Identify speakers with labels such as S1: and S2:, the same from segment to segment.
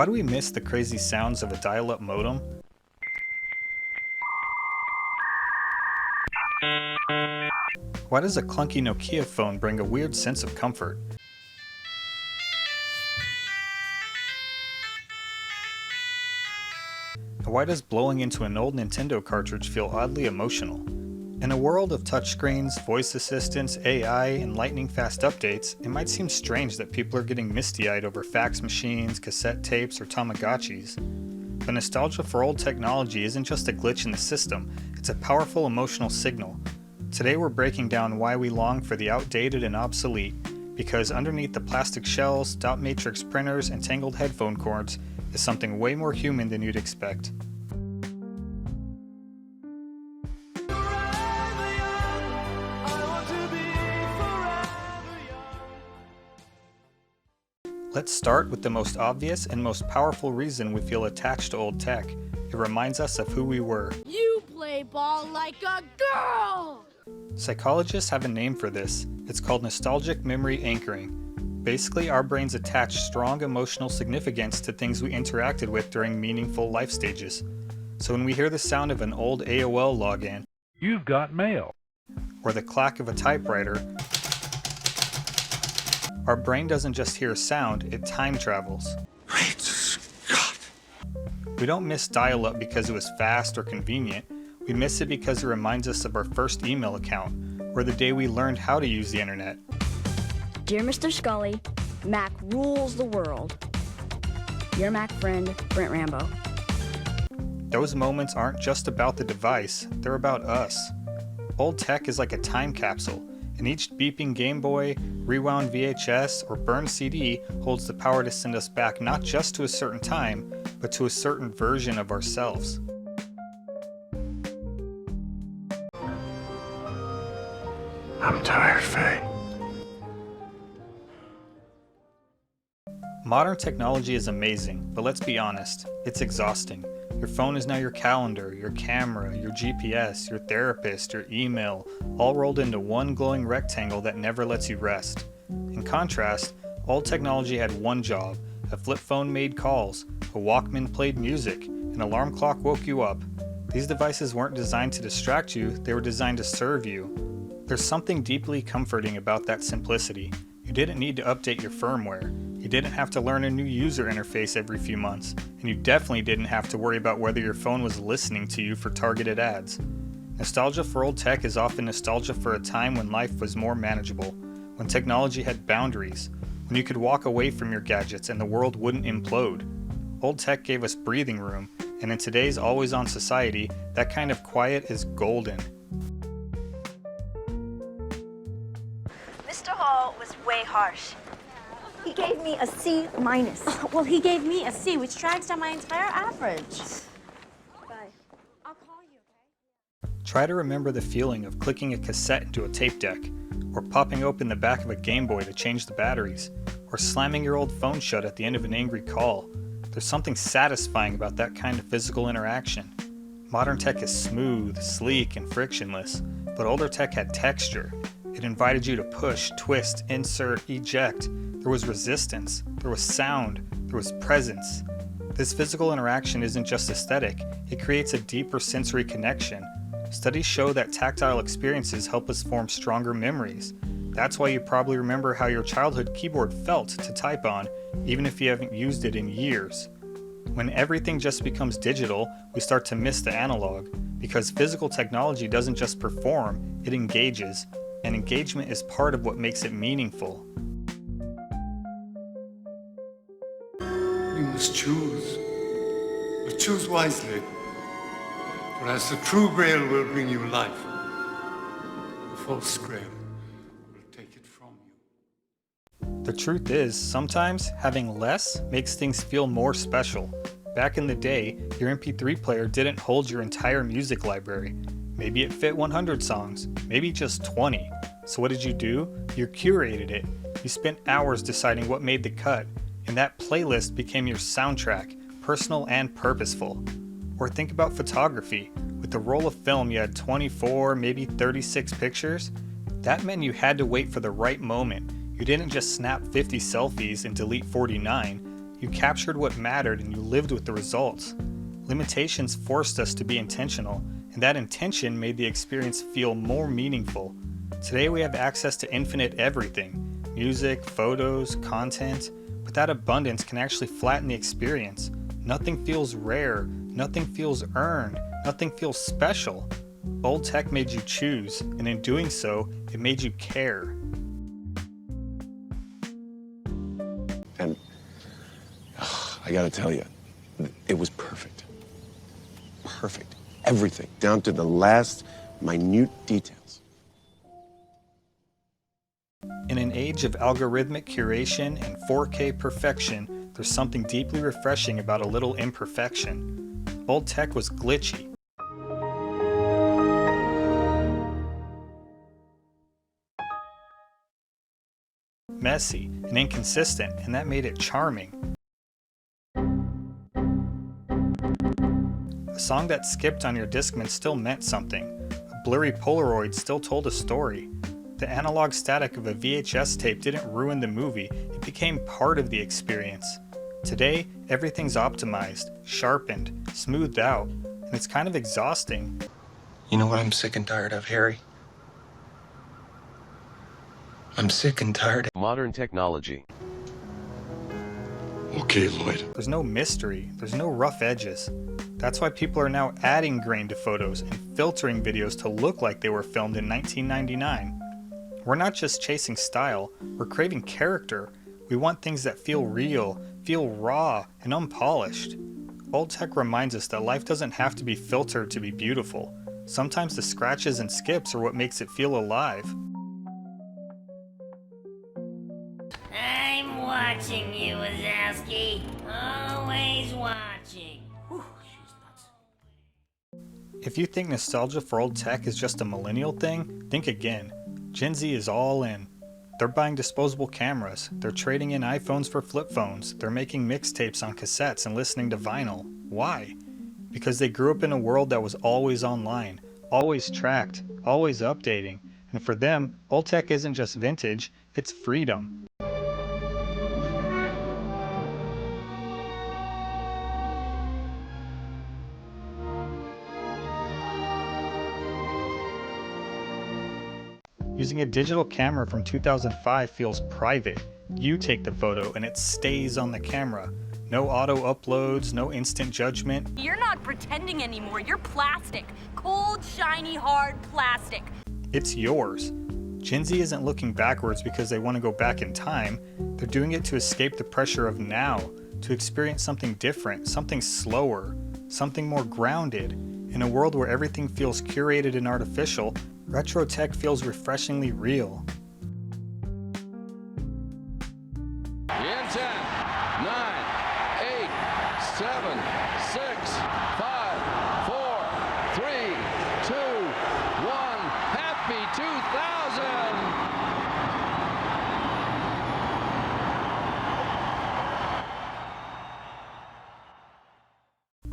S1: Why do we miss the crazy sounds of a dial-up modem? Why does a clunky Nokia phone bring a weird sense of comfort? And why does blowing into an old Nintendo cartridge feel oddly emotional? In a world of touchscreens, voice assistants, AI, and lightning-fast updates, it might seem strange that people are getting misty-eyed over fax machines, cassette tapes, or Tamagotchis. But nostalgia for old technology isn't just a glitch in the system, it's a powerful emotional signal. Today we're breaking down why we long for the outdated and obsolete, because underneath the plastic shells, dot matrix printers, and tangled headphone cords is something way more human than you'd expect. Let's start with the most obvious and most powerful reason we feel attached to old tech. It reminds us of who we were.
S2: You play ball like a girl!
S1: Psychologists have a name for this. It's called nostalgic memory anchoring. Basically, our brains attach strong emotional significance to things we interacted with during meaningful life stages. So when we hear the sound of an old AOL login,
S3: "You've got mail,"
S1: or the clack of a typewriter, our brain doesn't just hear sound, it time travels.
S4: Great Scott!
S1: We don't miss dial-up because it was fast or convenient. We miss it because it reminds us of our first email account, or the day we learned how to use the internet.
S5: Dear Mr. Scully, Mac rules the world. Your Mac friend, Brent Rambo.
S1: Those moments aren't just about the device, they're about us. Old tech is like a time capsule, and each beeping Game Boy, rewound VHS, or burned CD holds the power to send us back not just to a certain time, but to a certain version of ourselves.
S4: I'm tired, Faye.
S1: Modern technology is amazing, but let's be honest, it's exhausting. Your phone is now your calendar, your camera, your GPS, your therapist, your email, all rolled into one glowing rectangle that never lets you rest. In contrast, old technology had one job. A flip phone made calls, a Walkman played music, an alarm clock woke you up. These devices weren't designed to distract you, they were designed to serve you. There's something deeply comforting about that simplicity. You didn't need to update your firmware. You didn't have to learn a new user interface every few months, and you definitely didn't have to worry about whether your phone was listening to you for targeted ads. Nostalgia for old tech is often nostalgia for a time when life was more manageable, when technology had boundaries, when you could walk away from your gadgets and the world wouldn't implode. Old tech gave us breathing room, and in today's always-on society, that kind of quiet is golden.
S6: Mr. Hall was way harsh. He gave me a C minus.
S2: Well, he gave me a C, which drags down my entire average.
S6: Bye.
S2: I'll call you, okay?
S1: Try to remember the feeling of clicking a cassette into a tape deck, or popping open the back of a Game Boy to change the batteries, or slamming your old phone shut at the end of an angry call. There's something satisfying about that kind of physical interaction. Modern tech is smooth, sleek, and frictionless, but older tech had texture. It invited you to push, twist, insert, eject. There was resistance, there was sound, there was presence. This physical interaction isn't just aesthetic, it creates a deeper sensory connection. Studies show that tactile experiences help us form stronger memories. That's why you probably remember how your childhood keyboard felt to type on, even if you haven't used it in years. When everything just becomes digital, we start to miss the analog, because physical technology doesn't just perform, it engages, and engagement is part of what makes it meaningful.
S4: You must choose, but choose wisely. For as the true grail will bring you life, the false grail will take it from you.
S1: The truth is, sometimes having less makes things feel more special. Back in the day, your MP3 player didn't hold your entire music library. Maybe it fit 100 songs, maybe just 20. So what did you do? You curated it. You spent hours deciding what made the cut, and that playlist became your soundtrack, personal and purposeful. Or think about photography. With the roll of film, you had 24, maybe 36 pictures. That meant you had to wait for the right moment. You didn't just snap 50 selfies and delete 49. You captured what mattered and you lived with the results. Limitations forced us to be intentional, and that intention made the experience feel more meaningful. Today we have access to infinite everything: music, photos, content, but that abundance can actually flatten the experience. Nothing feels rare, nothing feels earned, nothing feels special. Old tech made you choose, and in doing so, it made you care.
S3: And I gotta tell you, it was perfect. Perfect. Everything, down to the last minute details.
S1: In an age of algorithmic curation and 4K perfection, there's something deeply refreshing about a little imperfection. Old tech was glitchy. Messy and inconsistent, and that made it charming. A song that skipped on your Discman still meant something. A blurry Polaroid still told a story. The analog static of a VHS tape didn't ruin the movie, it became part of the experience. Today, everything's optimized, sharpened, smoothed out, and it's kind of exhausting.
S7: You know what I'm sick and tired of, Harry? I'm sick and tired of
S8: modern technology.
S4: Okay, Lloyd.
S1: There's no mystery, there's no rough edges. That's why people are now adding grain to photos and filtering videos to look like they were filmed in 1999. We're not just chasing style, we're craving character. We want things that feel real, feel raw, and unpolished. Old tech reminds us that life doesn't have to be filtered to be beautiful. Sometimes the scratches and skips are what makes it feel alive.
S9: I'm watching you, Wazowski. Always watching. Whew, she's nuts.
S1: If you think nostalgia for old tech is just a millennial thing, think again. Gen Z is all in. They're buying disposable cameras, they're trading in iPhones for flip phones, they're making mixtapes on cassettes and listening to vinyl. Why? Because they grew up in a world that was always online, always tracked, always updating, and for them, old tech isn't just vintage, it's freedom. Using a digital camera from 2005 feels private. You take the photo and it stays on the camera. No auto uploads, no instant judgment.
S2: You're not pretending anymore. You're plastic. Cold, shiny, hard plastic.
S1: It's yours. Gen Z isn't looking backwards because they want to go back in time. They're doing it to escape the pressure of now, to experience something different, something slower, something more grounded. In a world where everything feels curated and artificial, retro tech feels refreshingly real.
S8: In 10, 9, 8, 7, 6, 5, 4, 3, 2, 1. Happy 2000!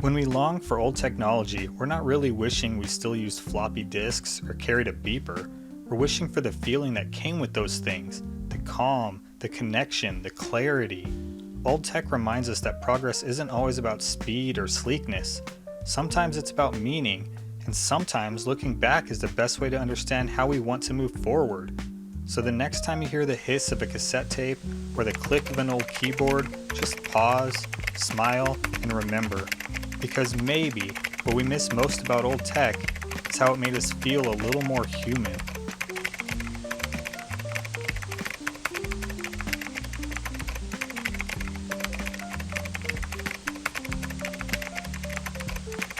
S1: When we long for old technology, we're not really wishing we still used floppy disks or carried a beeper. We're wishing for the feeling that came with those things, the calm, the connection, the clarity. Old tech reminds us that progress isn't always about speed or sleekness. Sometimes it's about meaning, and sometimes looking back is the best way to understand how we want to move forward. So the next time you hear the hiss of a cassette tape or the click of an old keyboard, just pause, smile, and remember. Because maybe what we miss most about old tech is how it made us feel a little more human.